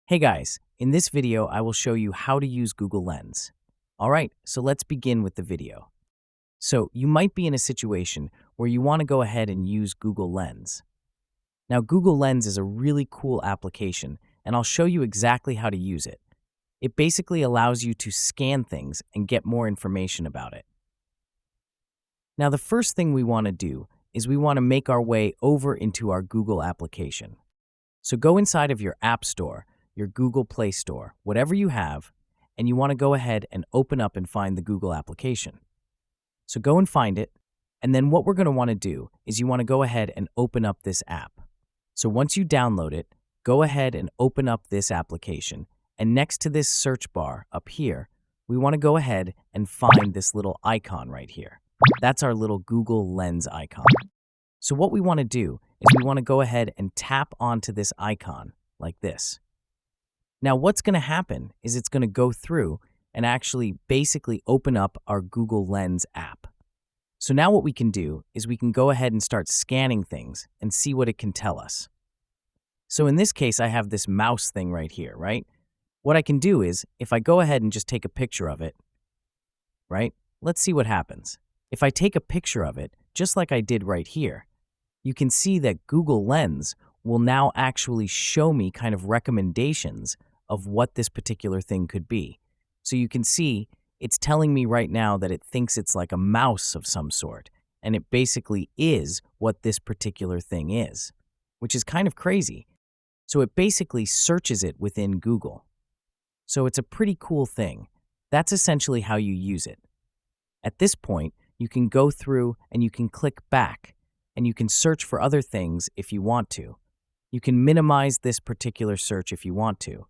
Hey guys, in this video I will show you how to use Google Lens. Alright, so let's begin with the video. So you might be in a situation where you want to go ahead and use Google Lens. Now Google Lens is a really cool application and I'll show you exactly how to use it. It basically allows you to scan things and get more information about it. Now the first thing we want to do is we want to make our way over into our Google application. So go inside of your App Store, your Google Play Store, whatever you have, and you want to go ahead and open up and find the Google application. So go and find it, and then what we're going to want to do is you want to go ahead and open up this app. So once you download it, go ahead and open up this application, and next to this search bar up here, we want to go ahead and find this little icon right here. That's our little Google Lens icon. So what we want to do is we want to go ahead and tap onto this icon like this. Now what's going to happen is it's going to go through and actually basically open up our Google Lens app. So now what we can do is we can go ahead and start scanning things and see what it can tell us. So in this case, I have this mouse thing right here, right? What I can do is if I go ahead and just take a picture of it, right? Let's see what happens. If I take a picture of it, just like I did right here, you can see that Google Lens will now actually show me kind of recommendations of what this particular thing could be. So you can see it's telling me right now that it thinks it's like a mouse of some sort, and it basically is what this particular thing is, which is kind of crazy. So it basically searches it within Google. So it's a pretty cool thing. That's essentially how you use it. At this point, you can go through and you can click back, and you can search for other things if you want to. You can minimize this particular search if you want to.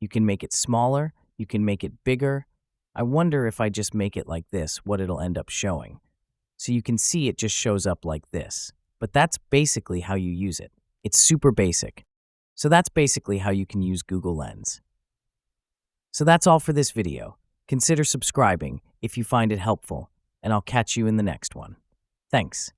You can make it smaller, you can make it bigger. I wonder if I just make it like this, what it'll end up showing. So you can see it just shows up like this. But that's basically how you use it. It's super basic. So that's basically how you can use Google Lens. So that's all for this video. Consider subscribing if you find it helpful, and I'll catch you in the next one. Thanks.